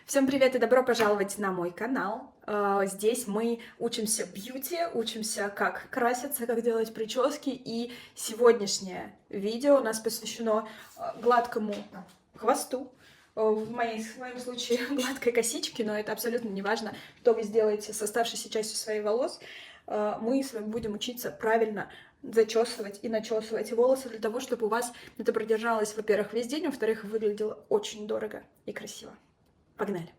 Всем привет и добро пожаловать на мой канал. Здесь мы учимся бьюти, учимся, как краситься, как делать прически. И сегодняшнее видео у нас посвящено гладкому хвосту. В моем случае гладкой косичке, но это абсолютно не важно, что вы сделаете с оставшейся частью своих волос. Мы с вами будем учиться правильно зачесывать и начесывать волосы для того, чтобы у вас это продержалось, во-первых, весь день, во-вторых, выглядело очень дорого и красиво. Погнали!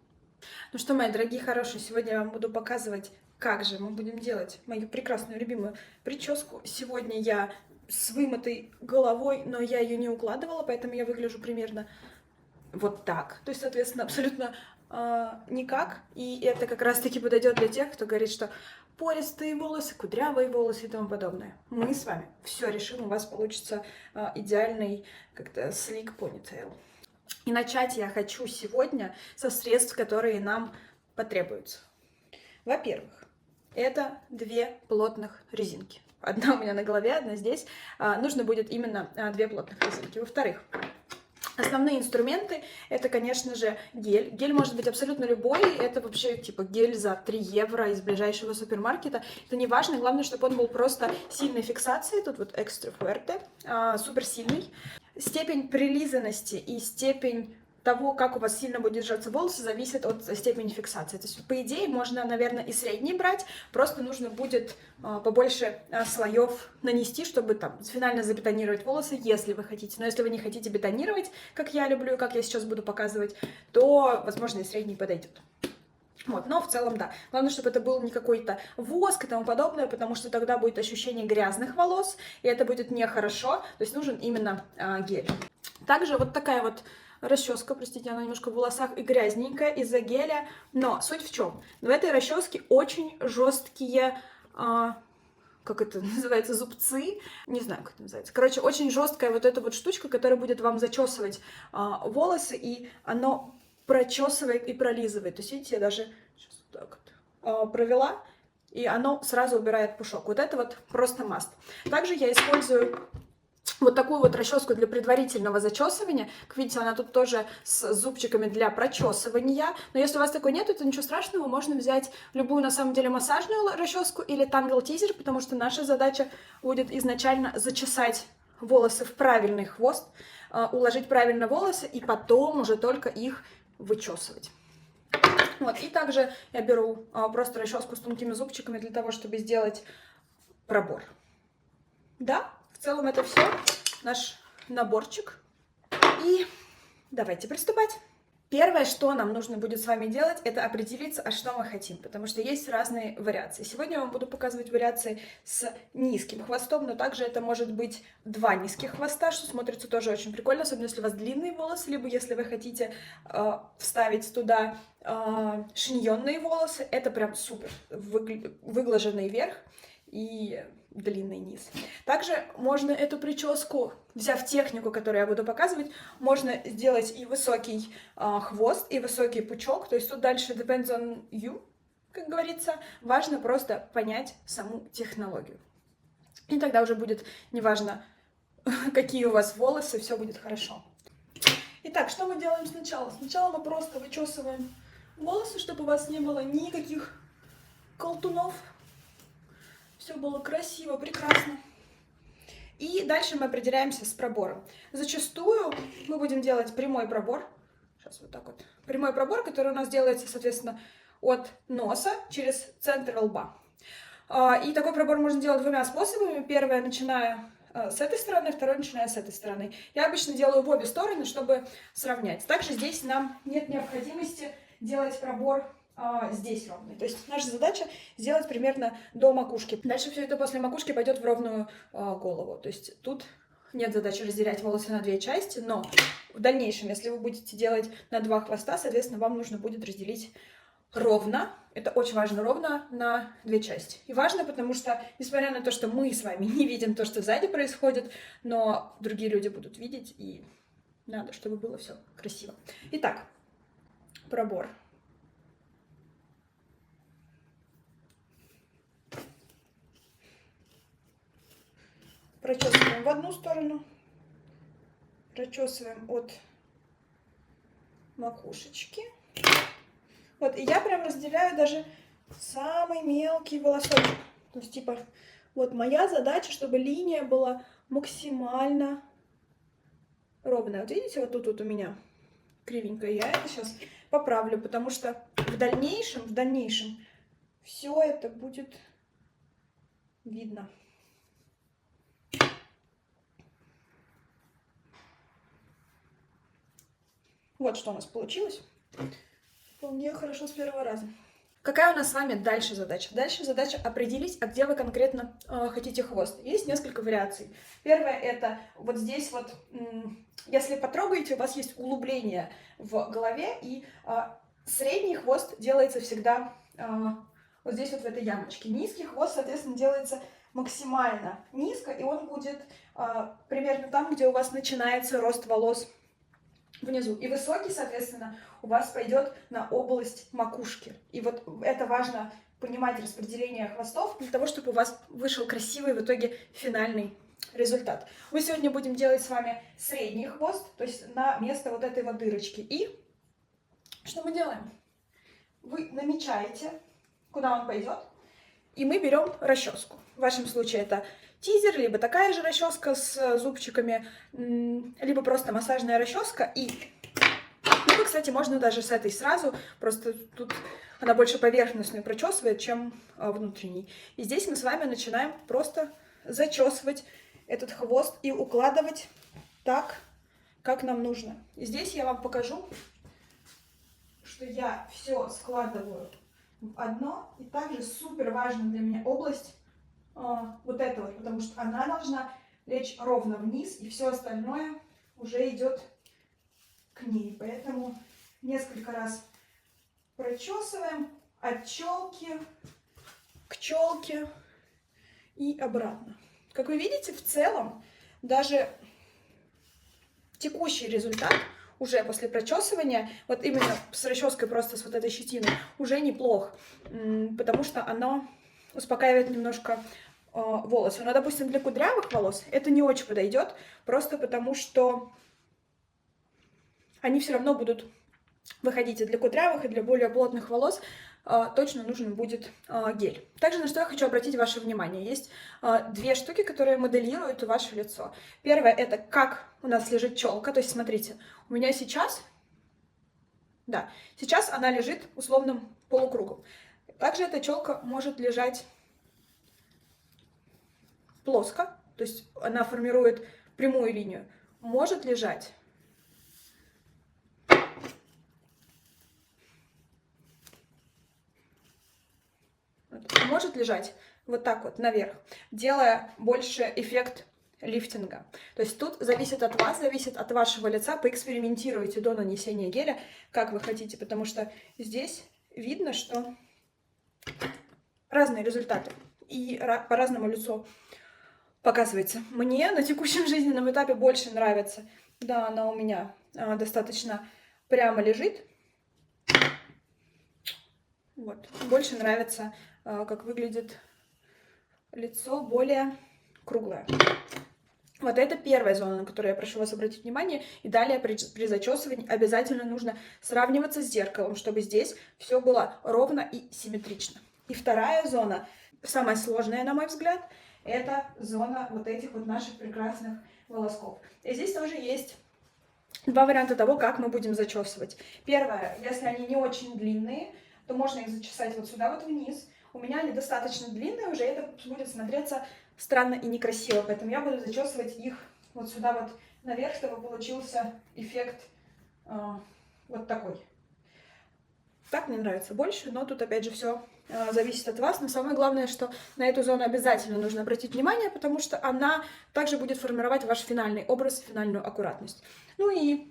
Ну что, мои дорогие хорошие, сегодня я вам буду показывать, как же мы будем делать мою прекрасную любимую прическу. Сегодня я с вымытой головой, но я ее не укладывала, поэтому я выгляжу примерно вот так. То есть, соответственно, абсолютно никак. И это как раз-таки подойдет для тех, кто говорит, что пористые волосы, кудрявые волосы и тому подобное. Мы с вами все решим, у вас получится идеальный как-то sleek ponytail. И начать я хочу сегодня со средств, которые нам потребуются. Во-первых, это две плотных резинки. Одна у меня на голове, одна здесь. Нужно будет именно две плотных резинки. Во-вторых, основные инструменты — это, конечно же, гель. Гель может быть абсолютно любой. Это вообще типа гель за 3 евро из ближайшего супермаркета. Это не важно. Главное, чтобы он был просто сильной фиксацией. Тут вот экстра фуэрте, супер сильный. Степень прилизанности и степень того, как у вас сильно будет держаться волосы, зависит от степени фиксации. То есть, по идее, можно, наверное, и средний брать, просто нужно будет побольше слоев нанести, чтобы там финально забетонировать волосы, если вы хотите. Но если вы не хотите бетонировать, как я люблю, как я сейчас буду показывать, то, возможно, и средний подойдет. Вот, но в целом, да. Главное, чтобы это был не какой-то воск и тому подобное, потому что тогда будет ощущение грязных волос, и это будет нехорошо. То есть нужен именно гель. Также вот такая вот расческа, простите, она немножко в волосах и грязненькая из-за геля. Но суть в чем? В этой расческе очень жесткие, как это называется, зубцы. Не знаю, как это называется. Короче, очень жесткая вот эта вот штучка, которая будет вам зачесывать волосы, и оно прочесывает и пролизывает. То есть, видите, я даже сейчас вот так вот провела, и оно сразу убирает пушок. Вот это вот просто must. Также я использую вот такую вот расческу для предварительного зачесывания. Как видите, она тут тоже с зубчиками для прочесывания. Но если у вас такой нет, то ничего страшного. Можно взять любую, на самом деле, массажную расческу или Tangle Teezer, потому что наша задача будет изначально зачесать волосы в правильный хвост, уложить правильно волосы и потом уже только их вычесывать. Вот. И также я беру просто расческу с тонкими зубчиками для того, чтобы сделать пробор. Да, в целом это все, наш наборчик. И давайте приступать. Первое, что нам нужно будет с вами делать, это определиться, а что мы хотим, потому что есть разные вариации. Сегодня я вам буду показывать вариации с низким хвостом, но также это может быть два низких хвоста, что смотрится тоже очень прикольно, особенно если у вас длинные волосы, либо если вы хотите вставить туда шиньонные волосы, это прям супер, выглаженный верх и длинный низ. Также можно эту прическу, взяв технику, которую я буду показывать, можно сделать и высокий хвост, и высокий пучок. То есть тут дальше depends on you, как говорится. Важно просто понять саму технологию. И тогда уже будет неважно, какие у вас волосы, все будет хорошо. Итак, что мы делаем сначала? Сначала мы просто вычесываем волосы, чтобы у вас не было никаких колтунов. Все было красиво, прекрасно. И дальше мы определяемся с пробором. Зачастую мы будем делать прямой пробор. Сейчас вот так вот. Прямой пробор, который у нас делается, соответственно, от носа через центр лба. И такой пробор можно делать двумя способами. Первое, начиная с этой стороны, второй, начиная с этой стороны. Я обычно делаю в обе стороны, чтобы сравнять. Также здесь нам нет необходимости делать пробор здесь ровный. То есть наша задача сделать примерно до макушки. Дальше все это после макушки пойдет в ровную голову. То есть тут нет задачи разделять волосы на две части, но в дальнейшем, если вы будете делать на два хвоста, соответственно, вам нужно будет разделить ровно. Это очень важно, ровно на две части. И важно, потому что, несмотря на то, что мы с вами не видим то, что сзади происходит, но другие люди будут видеть, и надо, чтобы было все красиво. Итак, пробор. Прочесываем в одну сторону, прочесываем от макушечки Вот, и я прям разделяю даже самый мелкий волосочек. То есть, типа, вот моя задача, чтобы линия была максимально ровная. Вот видите, вот тут вот у меня кривенькая. Я это сейчас поправлю, потому что в дальнейшем все это будет видно. Вот что у нас получилось. Вполне хорошо с первого раза. Какая у нас с вами дальше задача? Дальше задача определить, а где вы конкретно хотите хвост. Есть несколько вариаций. Первое это вот здесь вот, если потрогаете, у вас есть углубление в голове, и средний хвост делается всегда вот здесь вот в этой ямочке. Низкий хвост, соответственно, делается максимально низко, и он будет примерно там, где у вас начинается рост волос внизу. И высокий, соответственно, у вас пойдет на область макушки. И вот это важно понимать распределение хвостов для того, чтобы у вас вышел красивый в итоге финальный результат. Мы сегодня будем делать с вами средний хвост, то есть на место вот этой вот дырочки. И что мы делаем? Вы намечаете, куда он пойдет, и мы берем расческу. В вашем случае это тизер, либо такая же расческа с зубчиками, либо просто массажная расческа. Либо, кстати, можно даже с этой сразу, просто тут она больше поверхностную прочесывает, чем внутренний. И здесь мы с вами начинаем просто зачесывать этот хвост и укладывать так, как нам нужно. И здесь я вам покажу, что я все складываю в одно. И также супер важна для меня область вот эта вот, потому что она должна лечь ровно вниз, и все остальное уже идет к ней. Поэтому несколько раз прочесываем от челки к челке и обратно. Как вы видите, в целом даже текущий результат уже после прочесывания, вот именно с расческой просто с вот этой щетиной, уже неплох, потому что оно успокаивает немножко волосы. Но, допустим, для кудрявых волос это не очень подойдет, просто потому что они все равно будут выходить и для кудрявых, и для более плотных волос точно нужен будет гель. Также на что я хочу обратить ваше внимание. Есть две штуки, которые моделируют ваше лицо. Первое это как у нас лежит челка. То есть смотрите, у меня сейчас она лежит условным полукругом. Также эта челка может лежать плоско, то есть она формирует прямую линию. Может лежать вот так вот наверх, делая больше эффект лифтинга. То есть тут зависит от вас, зависит от вашего лица. Поэкспериментируйте до нанесения геля, как вы хотите, потому что здесь видно, что разные результаты и по-разному лицо показывается. Мне на текущем жизненном этапе больше нравится. Да, она у меня достаточно прямо лежит. Вот. Больше нравится, как выглядит лицо, более круглое. Вот это первая зона, на которую я прошу вас обратить внимание. И далее при зачесывании обязательно нужно сравниваться с зеркалом, чтобы здесь все было ровно и симметрично. И вторая зона, самая сложная, на мой взгляд, это зона вот этих вот наших прекрасных волосков. И здесь тоже есть два варианта того, как мы будем зачесывать. Первое, если они не очень длинные, то можно их зачесать вот сюда вот вниз. У меня они достаточно длинные уже, это будет смотреться странно и некрасиво, поэтому я буду зачесывать их вот сюда вот наверх, чтобы получился эффект вот такой. Так мне нравится больше, но тут опять же все зависит от вас. Но самое главное, что на эту зону обязательно нужно обратить внимание, потому что она также будет формировать ваш финальный образ, финальную аккуратность. Ну и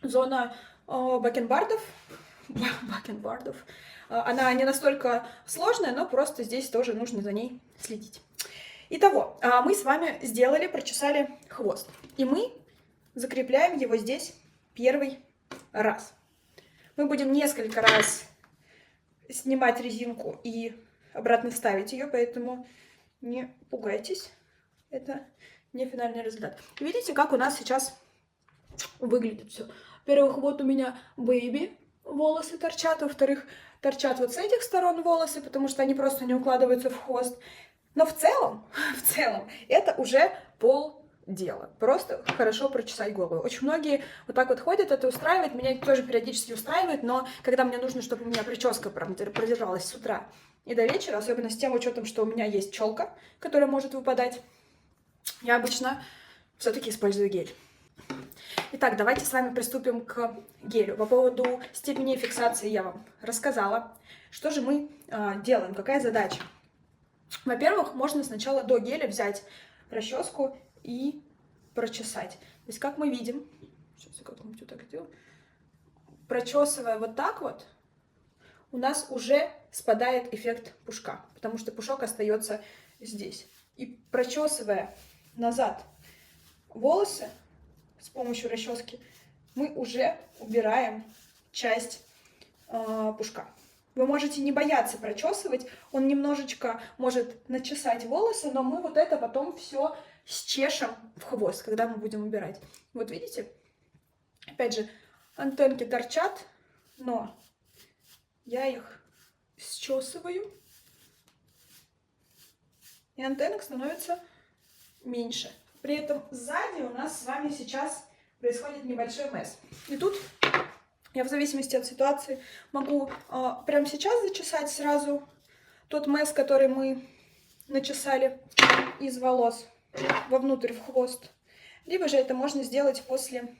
зона бакенбардов, она не настолько сложная, но просто здесь тоже нужно за ней следить. Итого, мы с вами сделали, прочесали хвост. И мы закрепляем его здесь первый раз. Мы будем несколько раз снимать резинку и обратно ставить ее, поэтому не пугайтесь. Это не финальный результат. Видите, как у нас сейчас выглядит все. Во-первых, вот у меня бэйби. волосы торчат, во-вторых, торчат вот с этих сторон волосы, потому что они просто не укладываются в хвост. Но в целом, это уже полдела. Просто хорошо прочесать голову. Очень многие вот так вот ходят, это устраивает, меня это тоже периодически устраивает, но когда мне нужно, чтобы у меня прическа продержалась с утра и до вечера, особенно с тем учетом, что у меня есть челка, которая может выпадать, я обычно все-таки использую гель. Итак, давайте с вами приступим к гелю. По поводу степени фиксации я вам рассказала. Что же мы делаем? Какая задача? Во-первых, можно сначала до геля взять расческу и прочесать. То есть, как мы видим, сейчас я как-нибудь вот так сделаю, прочесывая вот так вот, у нас уже спадает эффект пушка, потому что пушок остается здесь. И прочесывая назад волосы с помощью расчески, мы уже убираем часть пушка. Вы можете не бояться прочесывать, он немножечко может начесать волосы, но мы вот это потом все счешем в хвост, когда мы будем убирать. Вот видите? Опять же, антенки торчат, но я их счесываю, и антеннок становится меньше. При этом сзади у нас с вами сейчас происходит небольшой месс. И тут я в зависимости от ситуации могу прямо сейчас зачесать сразу тот месс, который мы начесали из волос вовнутрь в хвост. Либо же это можно сделать после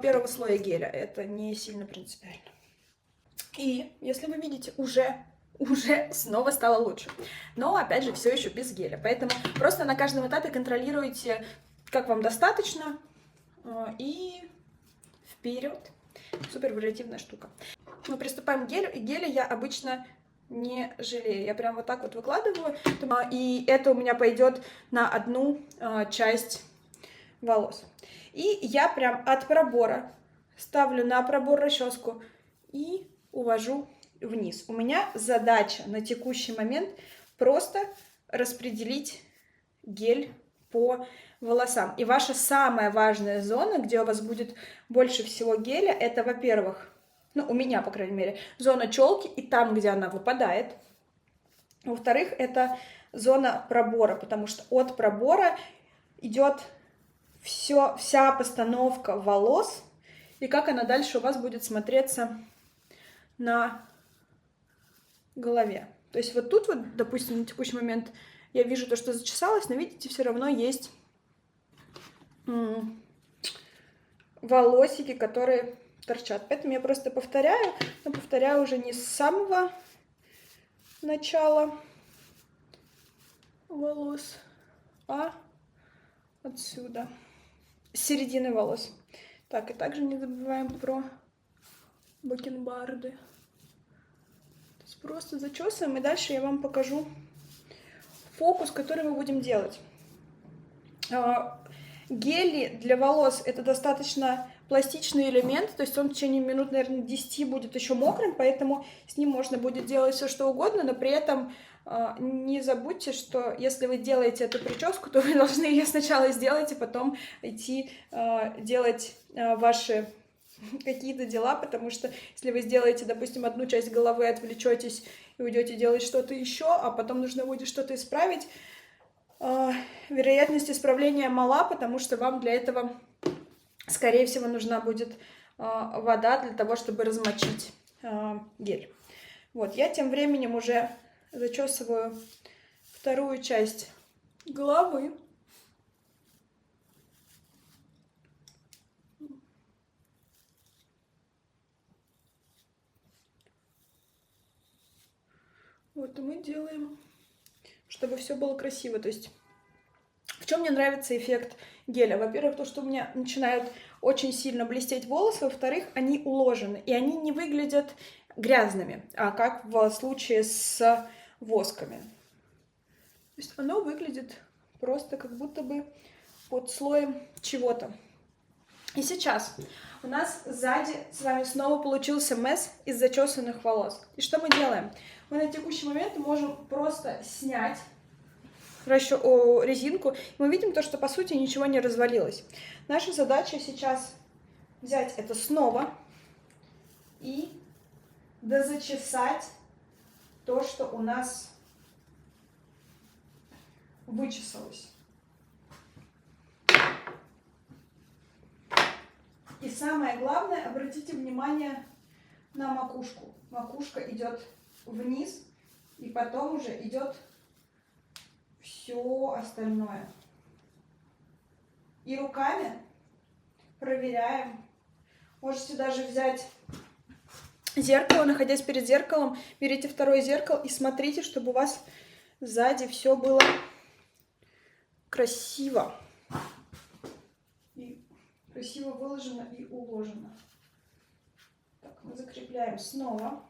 первого слоя геля. Это не сильно принципиально. И если вы видите, уже снова стало лучше. Но, опять же, все еще без геля. Поэтому просто на каждом этапе контролируйте, как вам достаточно. И вперед. Супер вариативная штука. Мы приступаем к гелю. И геля я обычно не жалею. Я прям вот так вот выкладываю. И это у меня пойдет на одну часть волос. И я прям от пробора ставлю на пробор расческу и увожу вниз. У меня задача на текущий момент просто распределить гель по волосам. И ваша самая важная зона, где у вас будет больше всего геля, это, во-первых, ну, у меня, по крайней мере, зона челки и там, где она выпадает. Во-вторых, это зона пробора, потому что от пробора идет вся постановка волос и как она дальше у вас будет смотреться на голове. То есть вот тут вот, допустим, на текущий момент я вижу то, что зачесалось, но видите, все равно есть волосики, которые торчат. Поэтому я просто повторяю, но повторяю уже не с самого начала волос, а отсюда, с середины волос. Так, и также не забываем про бакенбарды. То есть просто зачесываем, и дальше я вам покажу фокус, который мы будем делать. Гели для волос это достаточно пластичный элемент, то есть он в течение минут, наверное, 10 будет еще мокрым, поэтому с ним можно будет делать все, что угодно, но при этом не забудьте, что если вы делаете эту прическу, то вы должны ее сначала сделать, и потом идти делать ваши какие-то дела, потому что если вы сделаете, допустим, одну часть головы, отвлечетесь и уйдете делать что-то еще, а потом нужно будет что-то исправить, вероятность исправления мала, потому что вам для этого, скорее всего, нужна будет вода для того, чтобы размочить гель. Вот, я тем временем уже зачесываю вторую часть головы. Вот, и мы делаем, чтобы все было красиво. То есть, в чем мне нравится эффект геля? Во-первых, то, что у меня начинают очень сильно блестеть волосы. Во-вторых, они уложены. И они не выглядят грязными, как в случае с восками. То есть, оно выглядит просто как будто бы под слоем чего-то. И сейчас у нас сзади с вами снова получился месс из зачесанных волос. И что мы делаем? Мы на текущий момент можем просто снять резинку. И мы видим то, что по сути ничего не развалилось. Наша задача сейчас взять это снова и дозачесать то, что у нас вычесалось. И самое главное, обратите внимание на макушку. Макушка идет вниз, и потом уже идет все остальное. И руками проверяем. Можете даже взять зеркало, находясь перед зеркалом, берите второе зеркало и смотрите, чтобы у вас сзади все было красиво. И красиво выложено и уложено. Так, мы закрепляем снова.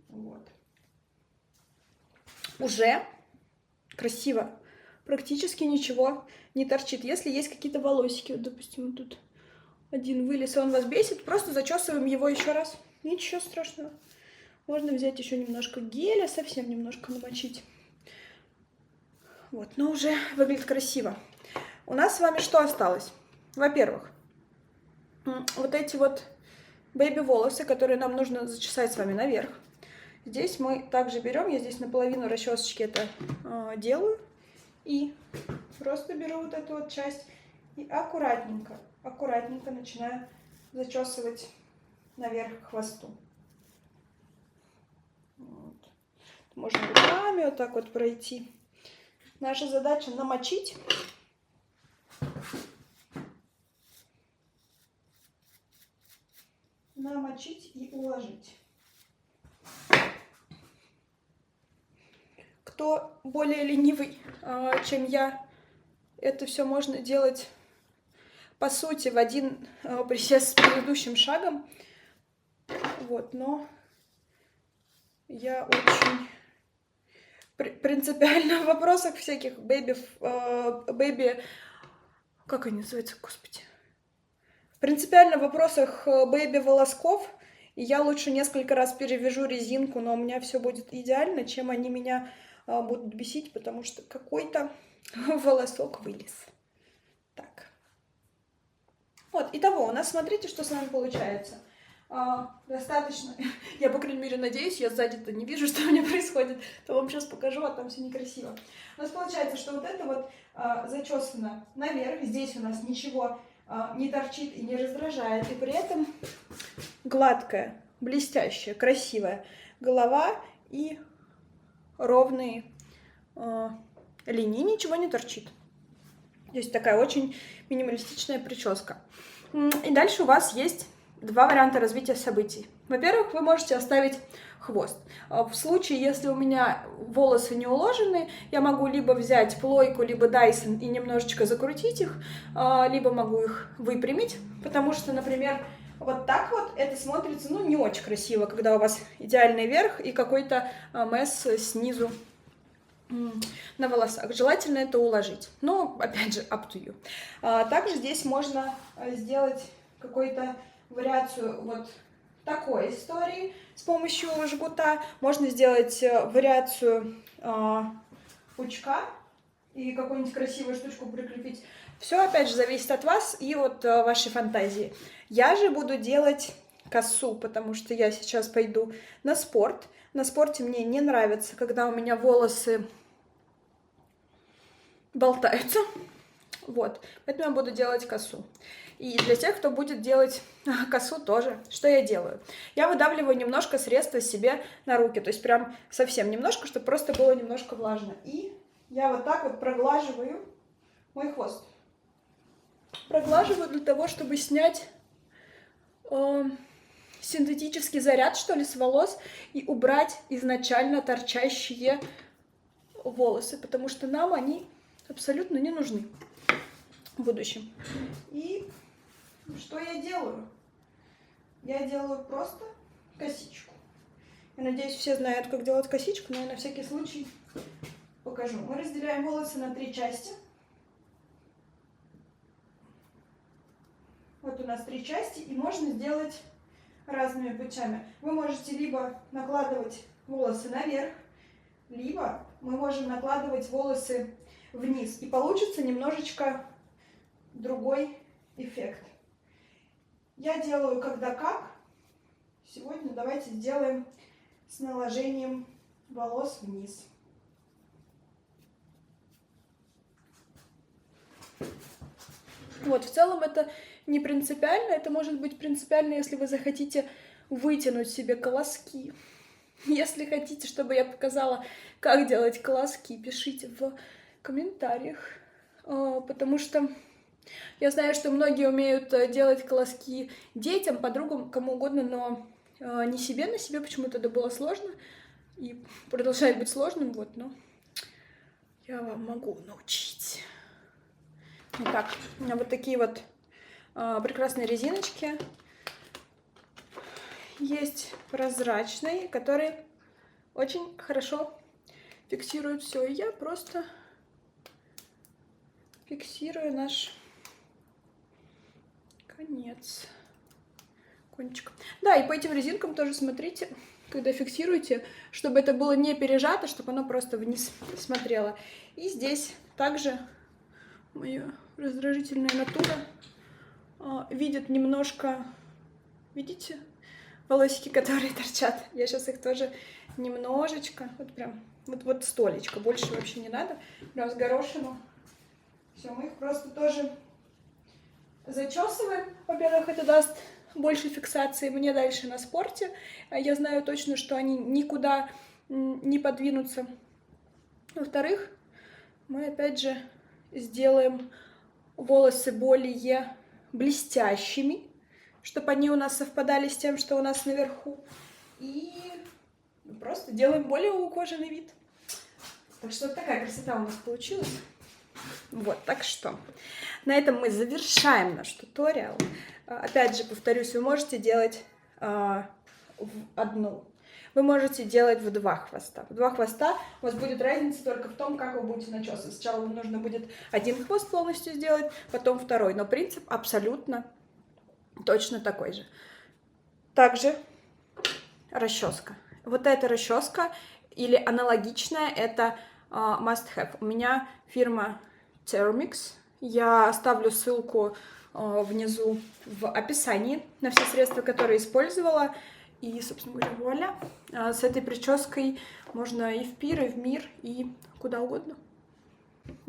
Вот. Уже красиво. Практически ничего не торчит. Если есть какие-то волосики, вот, допустим, вот тут один вылез, и он вас бесит, просто зачесываем его еще раз. Ничего страшного. Можно взять еще немножко геля, совсем немножко намочить. Вот, но уже выглядит красиво. У нас с вами что осталось? Во-первых, вот эти вот бэйби-волосы, которые нам нужно зачесать с вами наверх. Здесь мы также берем, я здесь наполовину расчесочки это делаю. И просто беру вот эту вот часть и аккуратненько начинаю зачесывать наверх к хвосту. Вот. Можно руками вот так вот пройти. Наша задача намочить. Намочить и уложить. Кто более ленивый, чем я, это все можно делать, по сути, в один присест с предыдущим шагом. Вот, но я очень принципиально в вопросах всяких как они называются, господи? Принципиально в вопросах бэйби-волосков. И я лучше несколько раз перевяжу резинку, но у меня все будет идеально, чем они меня будут бесить, потому что какой-то волосок вылез. Так. Вот, итого, у нас, смотрите, что с вами получается. Достаточно, я, по крайней мере, надеюсь, я сзади-то не вижу, что у меня происходит, то вам сейчас покажу, а там все некрасиво. У нас получается, что вот это вот зачесано наверх, здесь у нас ничего не торчит и не раздражает, и при этом гладкая, блестящая, красивая голова и ровные линии, ничего не торчит. Здесь такая очень минималистичная прическа. И дальше у вас есть два варианта развития событий. Во-первых, вы можете оставить хвост. В случае, если у меня волосы не уложены, я могу либо взять плойку, либо Dyson и немножечко закрутить их, либо могу их выпрямить, потому что, например, вот так вот это смотрится, ну, не очень красиво, когда у вас идеальный верх и какой-то месс снизу на волосах. Желательно это уложить. Но, опять же, up to you. Также здесь можно сделать какую-то вариацию вот такой истории с помощью жгута. Можно сделать вариацию пучка и какую-нибудь красивую штучку прикрепить. Все, опять же, зависит от вас и от вашей фантазии. Я же буду делать косу, потому что я сейчас пойду на спорт. На спорте мне не нравится, когда у меня волосы болтаются. Вот, поэтому я буду делать косу. И для тех, кто будет делать косу тоже, что я делаю? Я выдавливаю немножко средства себе на руки, то есть прям совсем немножко, чтобы просто было немножко влажно. И я вот так вот проглаживаю мой хвост. Проглаживаю для того, чтобы снять синтетический заряд, что ли, с волос и убрать изначально торчащие волосы, потому что нам они абсолютно не нужны в будущем. И что я делаю? Я делаю просто косичку. Я надеюсь, все знают, как делать косичку, но я на всякий случай покажу. Мы разделяем волосы на 3 части. Вот у нас 3 части, и можно сделать разными путями. Вы можете либо накладывать волосы наверх, либо мы можем накладывать волосы вниз. И получится немножечко другой эффект. Я делаю когда как. Сегодня давайте сделаем с наложением волос вниз. Вот, в целом это не принципиально. Это может быть принципиально, если вы захотите вытянуть себе колоски. Если хотите, чтобы я показала, как делать колоски, пишите в комментариях. Потому что я знаю, что многие умеют делать колоски детям, подругам, кому угодно, но не себе. На себе почему-то это было сложно и продолжает быть сложным, вот, но я вам могу научить. Итак, у меня вот такие вот прекрасные резиночки. Есть прозрачные, которые очень хорошо фиксируют все. И я просто фиксирую наш кончик. Да, и по этим резинкам тоже смотрите, когда фиксируете, чтобы это было не пережато, чтобы оно просто вниз смотрело. И здесь также моя раздражительная натура видит немножко, видите, волосики, которые торчат. Я сейчас их тоже немножечко, вот прям, вот столечко, больше вообще не надо, прям с горошину. Все, мы их просто тоже зачесываем. Во-первых, это даст больше фиксации мне дальше на спорте. Я знаю точно, что они никуда не подвинутся. Во-вторых, мы опять же сделаем волосы более блестящими, чтобы они у нас совпадали с тем, что у нас наверху. И просто делаем более ухоженный вид. Так что вот такая красота у нас получилась. Вот, так что на этом мы завершаем наш туториал. Опять же, повторюсь, вы можете делать в одну. Вы можете делать в два хвоста. В два хвоста у вас будет разница только в том, как вы будете начесывать. Сначала вам нужно будет один хвост полностью сделать, потом второй. Но принцип абсолютно точно такой же. Также расческа. Вот эта расческа или аналогичная, это must have. У меня фирма Thermix. Я оставлю ссылку внизу в описании на все средства, которые использовала. И, собственно говоря, вуаля. С этой прической можно и в пир, и в мир, и куда угодно.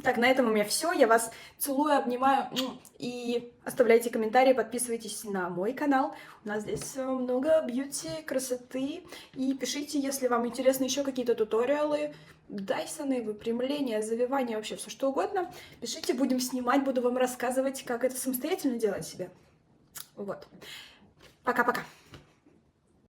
Так, на этом у меня все. Я вас целую, обнимаю. И оставляйте комментарии, подписывайтесь на мой канал. У нас здесь много бьюти, красоты. И пишите, если вам интересны еще какие-то туториалы, дайсоны, выпрямления, завивания, вообще все что угодно. Пишите, будем снимать, буду вам рассказывать, как это самостоятельно делать себе. Вот. Пока-пока.